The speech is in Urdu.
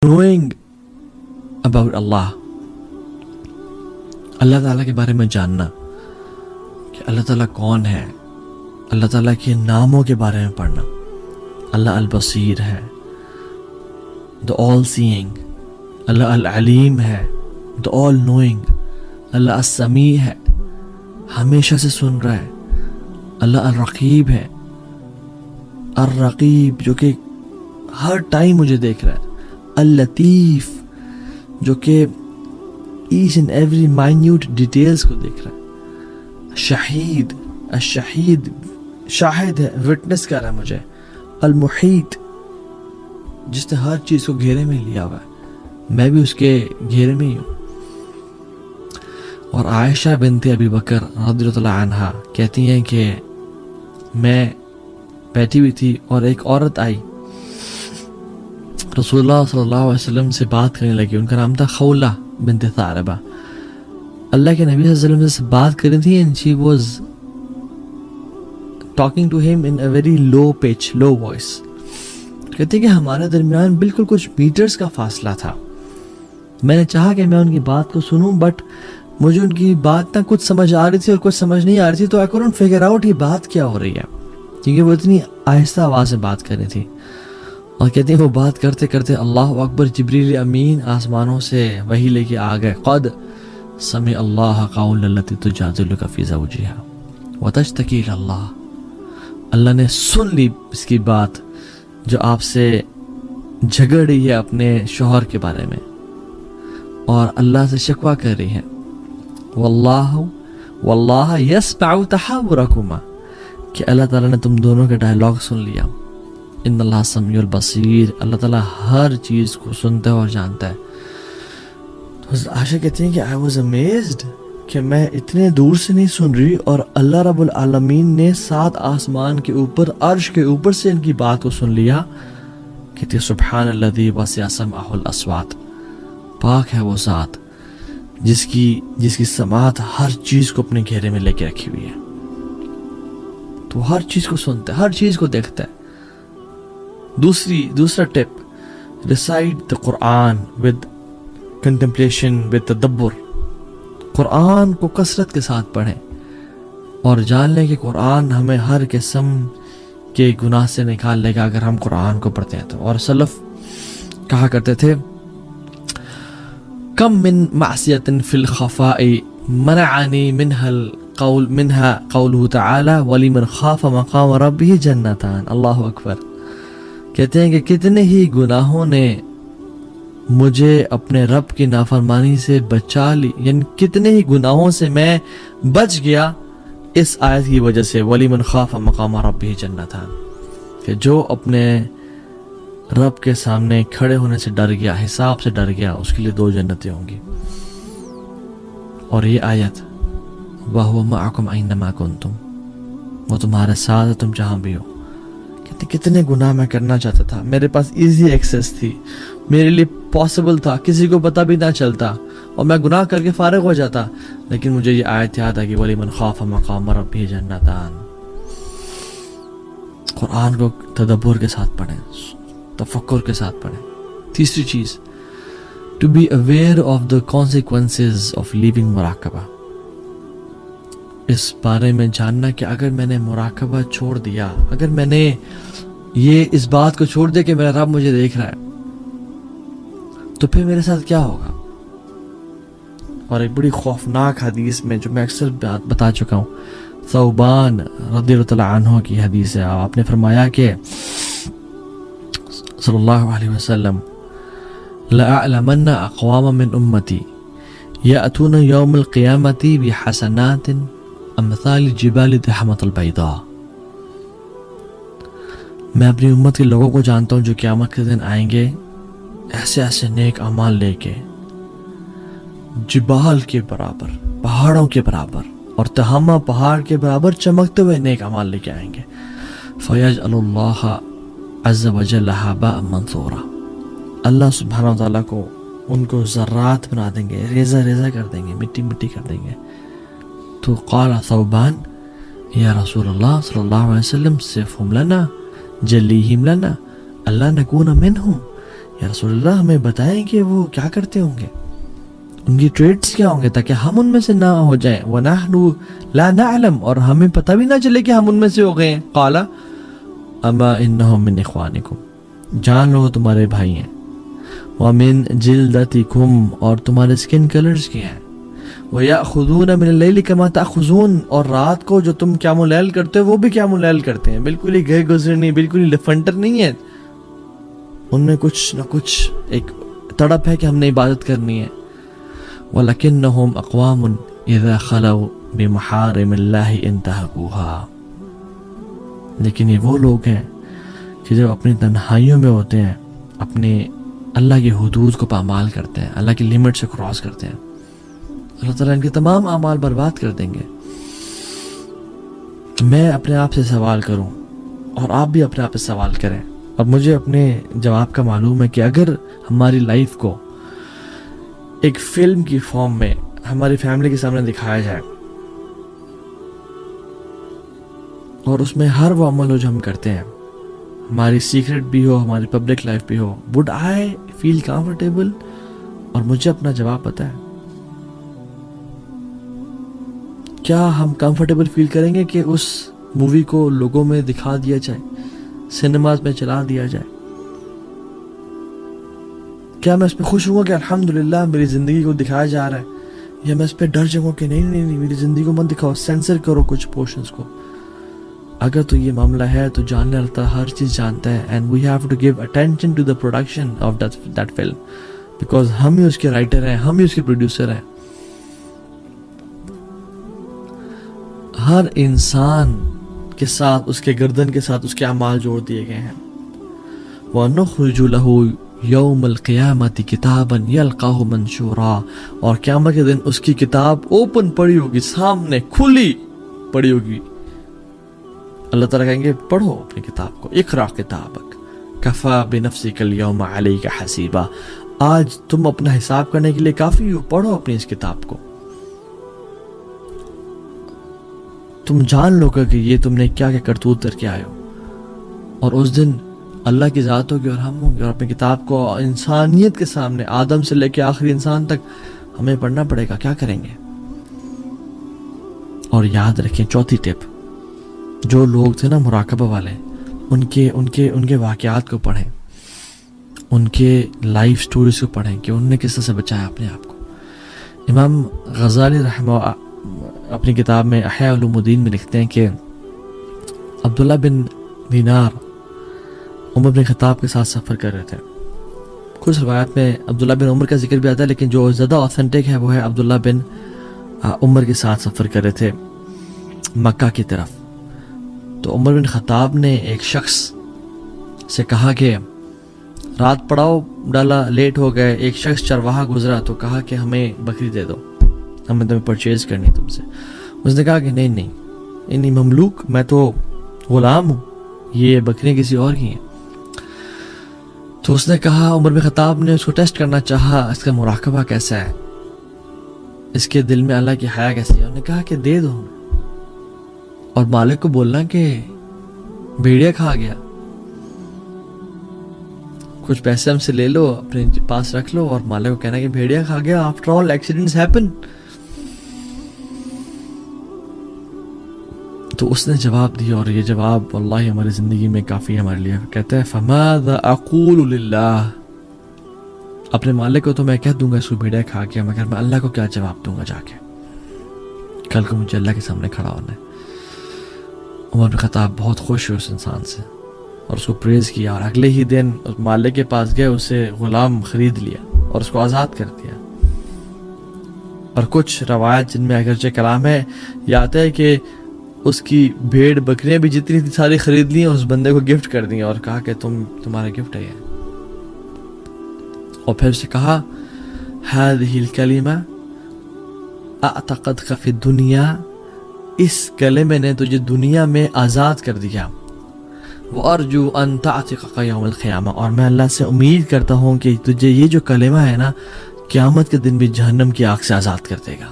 knowing about Allah, اللہ تعالیٰ کے بارے میں جاننا کہ اللہ تعالیٰ کون ہے، اللہ تعالیٰ کے ناموں کے بارے میں پڑھنا. اللہ البصیر ہے، the all seeing. اللہ العلیم ہے، the all knowing. اللہ السمیع ہے، ہمیشہ سے سن رہا ہے. اللہ الرقیب ہے، الرقیب جو کہ ہر ٹائم مجھے دیکھ رہا ہے. اللطیف جو کہ each and every minute details کو دیکھ رہا ہے. شہید، الشہید شاہد ہے، وٹنس کر رہا ہے مجھے. المحیط جس نے ہر چیز کو گھیرے میں لیا ہوا ہے، میں بھی اس کے گھیرے میں ہی ہوں. اور عائشہ بنت ابی بکر رضی اللہ عنہا کہتی ہیں کہ میں بیٹھی ہوئی تھی اور ایک عورت آئی، رسول اللہ صلی اللہ علیہ وسلم سے بات کرنے لگی. ان کا نام تھا خولہ بنت ثعلبہ. اللہ کے نبی صلی اللہ علیہ وسلم سے بات کر رہی تھی and she was talking to him in a very low pitch, low voice. کہتے کہ ہمارے درمیان بالکل کچھ میٹرز کا فاصلہ تھا. میں نے چاہا کہ میں ان کی بات کو سنوں، بٹ مجھے ان کی بات نہ کچھ سمجھ آ رہی تھی اور کچھ سمجھ نہیں آ رہی تھی. تو I couldn't figure out یہ بات کیا ہو رہی ہے، کیونکہ وہ اتنی آہستہ آواز میں بات کر رہی تھی. اور کہتے ہیں وہ بات کرتے کرتے اللہ اکبر، جبریل امین آسمانوں سے وحی لے کے آ گئے. قد سمع اللہ قول التی تجادلک فی زوجہا وتشتکی الی اللہ. اللہ نے سن لی اس کی بات جو آپ سے جھگڑ رہی ہے اپنے شوہر کے بارے میں اور اللہ سے شکوہ کر رہی ہے. واللہ یسمع تحاورکما، کہ اللہ تعالیٰ نے تم دونوں کے ڈائلاگ سن لیا. ان اللہ سمیع البصیر، اللہ تعالیٰ ہر چیز کو سنتا ہے اور جانتا ہے. تو عائشہ کہتی ہیں کہ I was amazed کہ میں اتنے دور سے نہیں سن رہی اور اللہ رب العالمین نے 7 آسمان کے اوپر عرش کے اوپر سے ان کی بات کو سن لیا. کہتی سبحان الذی وسع سمعہ الاصوات، پاک ہے وہ ذات جس کی سماعت ہر چیز کو اپنے گھیرے میں لے کے رکھی ہوئی ہے. تو ہر چیز کو سنتا ہے، ہر چیز کو دیکھتا ہے. دوسرا tip, recite the Quran with contemplation with تدبر. قرآن کو کثرت کے ساتھ پڑھیں اور جان لیں کہ قرآن ہمیں ہر قسم کے گناہ سے نکال لے گا اگر ہم قرآن کو پڑھتے ہیں تو. اور سلف کہا کرتے تھے کم من معصیت فی الخفاء منعنی منها قوله تعالی ولمن خاف مقام ربہ جنتان. اللہ اکبر. کہتے ہیں کہ کتنے ہی گناہوں نے مجھے اپنے رب کی نافرمانی سے بچا لی، یعنی کتنے ہی گناہوں سے میں بچ گیا اس آیت کی وجہ سے. وَلِمَنْ خَافَ مَقَامَ رَبِّهِ جَنَّتَانِ، کہ جو اپنے رب کے سامنے کھڑے ہونے سے ڈر گیا، حساب سے ڈر گیا، اس کے لیے 2 جنتیں ہوں گی. اور یہ آیت وَهُوَ مَعَكُمْ أَيْنَمَا كُنْتُمْ، وہ تمہارے ساتھ تم جہاں بھی ہو. کتنے گناہ میں کرنا چاہتا تھا، میرے پاس ایزی ایکسیس تھی، میرے لیے پاسبل تھا، کسی کو پتہ بھی نہ چلتا اور میں گناہ کر کے فارغ ہو جاتا. لیکن مجھے یہ آیت یاد آ گئی وَلِمَنْ خَافَ مَقَامَ رَبِّهِ جَنَّتَانِ. قرآن کو تدبر کے ساتھ پڑھیں، تفکر کے ساتھ پڑھیں. تیسری چیز، to be aware of the consequences of leaving مراقبہ. اس بارے میں جاننا کہ اگر میں نے مراقبہ چھوڑ دیا، اگر میں نے یہ اس بات کو چھوڑ دیا کہ میرا رب مجھے دیکھ رہا ہے، تو پھر میرے ساتھ کیا ہوگا. اور ایک بڑی خوفناک حدیث میں جو میں اکثر بتا چکا ہوں، ثوبان رضی اللہ عنہ کی حدیث ہے. آپ نے فرمایا کہ صلی اللہ علیہ وسلم لَأَعْلَمَنَّ أَقْوَامًا مِّنْ أُمَّتِي يَأْتُونَ يَوْمَ الْقِيَامَةِ بِحَسَنَاتٍ امثال جبال تحمت البیضاء. میں اپنی امت کے لوگوں کو جانتا ہوں جو قیامت کے دن آئیں گے ایسے ایسے نیک اعمال لے کے، جبال کے برابر، پہاڑوں کے برابر اور تہامہ پہاڑ کے برابر چمکتے ہوئے نیک اعمال لے کے آئیں گے. فیجعل اللہ عز وجل هباء منثورا، اللہ سبحانہ وتعالیٰ کو ان کو ذرات بنا دیں گے، ریزہ ریزہ کر دیں گے، مٹی مٹی کر دیں گے. تو قال ثوبان یا رسول اللہ صلی اللہ علیہ وسلم صفهم لنا جلیہم لنا اللہ نکون منہم، یا رسول اللہ ہمیں بتائیں کہ وہ کیا کرتے ہوں گے، ان کی ٹریٹس کیا ہوں گے، تاکہ ہم ان میں سے نہ ہو جائیں. وَنَحْنُ لَا نَعْلَمُ، اور ہمیں پتہ بھی نہ چلے کہ ہم ان میں سے ہو گئے ہیں. قَالَ أَمَا إِنَّهُم مِّنْ إِخْوَانِكُمْ، جان لو تمہارے بھائی ہیں. وَمِن جِلْدَتِكُمْ، اور تمہارے سکن کلرز کے ہیں. وَيَأْخُذُونَ مِنَ اللَّيْلِ كَمَا تَأْخُذُونَ، اور رات کو جو تم قیام اللیل کرتے ہو وہ بھی قیام اللیل کرتے ہیں. بالکل ہی گئے گزر نہیں، بالکل ہی لفنٹر نہیں ہے. ان میں کچھ نہ کچھ ایک تڑپ ہے کہ ہم نے عبادت کرنی ہے. وَلَكِنَّهُمْ أَقْوَامٌ إِذَا خَلَوْا بِمَحَارِمِ اللَّهِ انْتَهَكُوهَا، لیکن یہ وہ لوگ ہیں کہ جب اپنی تنہائیوں میں ہوتے ہیں اپنے اللہ کی حدود کو پامال کرتے ہیں، اللہ کی لیمٹ سے کراس کرتے ہیں، اللہ تعالیٰ ان کے تمام اعمال برباد کر دیں گے. میں اپنے آپ سے سوال کروں اور آپ بھی اپنے آپ سے سوال کریں، اور مجھے اپنے جواب کا معلوم ہے کہ اگر ہماری لائف کو ایک فلم کی فارم میں ہماری فیملی کے سامنے دکھایا جائے اور اس میں ہر وہ عمل ہو جو ہم کرتے ہیں، ہماری سیکرٹ بھی ہو، ہماری پبلک لائف بھی ہو، would I feel comfortable؟ اور مجھے اپنا جواب پتہ ہے. کیا ہم کمفرٹیبل فیل کریں گے کہ اس مووی کو لوگوں میں دکھا دیا جائے، سینماز میں چلا دیا جائے؟ کیا میں اس پہ خوش ہوں گا کہ الحمدللہ میری زندگی کو دکھایا جا رہا ہے، یا میں اس پہ ڈر جاؤں کہ نہیں میری زندگی کو مت دکھاؤ، سینسر کرو کچھ پورشنز کو؟ اگر تو یہ معاملہ ہے تو جاننے اللہ ہر چیز جانتا ہے، and we have to give attention to the production of that film because ہم ہی اس کے رائٹر ہیں، ہم ہی اس کے پروڈیوسر ہیں. ہر انسان کے ساتھ، اس کے گردن کے ساتھ اس کے اعمال جوڑ دیے گئے ہیں. وَنُخْرِجُ لَهُ يَوْمَ الْقِيَامَةِ كِتَابًا يَلْقَاهُ مَنْشُورًا، اور قیامت کے دن اس کی کتاب اوپن پڑی ہوگی، سامنے کھلی پڑی ہوگی. اللہ تعالیٰ کہیں گے پڑھو اپنی کتاب کو، اقرأ کتابک کفا بنفسک اليوم علیک حسیبا، آج تم اپنا حساب کرنے کے لیے کافی ہو، پڑھو اپنی اس کتاب کو. تم جان لو کہ یہ تم نے کیا کیا کرتوت کر کے آئے ہو. اور اس دن اللہ کی ذات ہوگی اور ہم ہوں گے، اور اپنی کتاب کو انسانیت کے سامنے، آدم سے لے کے آخری انسان تک ہمیں پڑھنا پڑے گا. کیا کریں گے؟ اور یاد رکھیں چوتھی ٹپ، جو لوگ تھے نا مراقبہ والے، ان کے واقعات کو پڑھیں، ان کے لائف سٹوریز کو پڑھیں کہ انہوں نے کس طرح سے بچایا اپنے آپ کو. امام غزالی رحمہ اپنی کتاب میں احیاء علوم الدین میں لکھتے ہیں کہ عبداللہ بن دینار عمر بن خطاب کے ساتھ سفر کر رہے تھے. کچھ روایات میں عبداللہ بن عمر کا ذکر بھی آتا ہے، لیکن جو زیادہ آتھینٹک ہے وہ ہے عبداللہ بن عمر کے ساتھ سفر کر رہے تھے مکہ کی طرف. تو عمر بن خطاب نے ایک شخص سے کہا کہ رات پڑاؤ ڈالا، لیٹ ہو گئے. ایک شخص چرواہا گزرا تو کہا کہ ہمیں بکری دے دو، ہمیں تمہیں پرچیز کرنی تم سے. اس نے کہا کہ نہیں مملوک، میں تو غلام ہوں، یہ بکریاں کسی اور کی ہیں. تو اس نے کہا، عمر بن خطاب نے اس کو ٹیسٹ کرنا چاہا، اس کا مراقبہ کیسا ہے، اس کے دل میں اللہ کی حیا کیسی ہے. انہوں نے کہا کہ دے دو، اور مالک کو بولنا کہ بھیڑیا کھا گیا، کچھ پیسے ہم سے لے لو، اپنے پاس رکھ لو، اور مالک کو کہنا کہ بھیڑیا کھا گیا. After all accidents happen. تو اس نے جواب دیا، اور یہ جواب واللہ ہماری زندگی میں کافی ہمارے لیے. کہتا ہے فماذا اقول للہ، اپنے مالک کو تو میں کہہ دوں گا اس کو بھیڑیا کھا گیا، مگر میں اللہ کو کیا جواب دوں گا جا کے؟ کل کو مجھے اللہ کے سامنے کھڑا ہونا ہے. عمر بن خطاب بہت خوش ہوئے اس انسان سے اور اس کو پریز کیا، اور اگلے ہی دن اس مالک کے پاس گئے، اسے غلام خرید لیا اور اس کو آزاد کر دیا. اور کچھ روایت جن میں اگرچہ کلام ہے، یہ آتا ہے کہ اس کی بھیڑ بکریاں بھی جتنی تھی ساری خرید لی، اس بندے کو گفٹ کر دیا اور کہا کہ تمہارا گفٹ ہے یہ. اور پھر اسے کہا هذه الكلمة اعتقدك في الدنيا، اس کلمے نے تجھے دنیا میں آزاد کر دیا. وارجو ان تعتقك يوم القيامة، اور میں اللہ سے امید کرتا ہوں کہ تجھے یہ جو کلمہ ہے نا، قیامت کے دن بھی جہنم کی آگ سے آزاد کر دے گا.